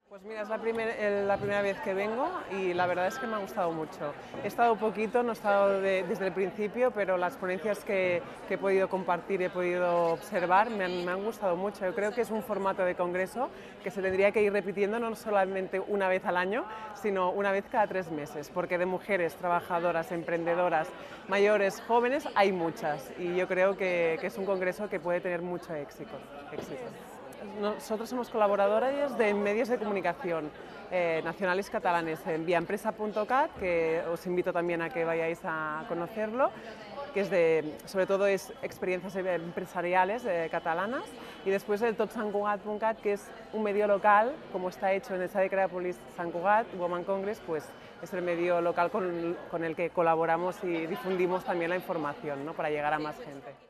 Pues mira, es la primera vez que vengo y la verdad es que me ha gustado mucho. He estado poquito, no he estado desde el principio, pero las ponencias que he podido compartir, he podido observar, me han gustado mucho. Yo creo que es un formato de congreso que se tendría que ir repitiendo no solamente una vez al año, sino una vez cada 3 meses, porque de mujeres trabajadoras, emprendedoras, mayores, jóvenes, hay muchas y yo creo que es un congreso que puede tener mucho éxito. Nosotros somos colaboradores de medios de comunicación nacionales y catalanes en viaempresa.cat, que os invito también a que vayáis a conocerlo, que sobre todo es experiencias empresariales catalanas, y después el totsantcugat.cat, que es un medio local, como está hecho en el Sade Creàpolis Sant Cugat Women Congress, pues es el medio local con el que colaboramos y difundimos también la información, ¿no?, para llegar a más gente.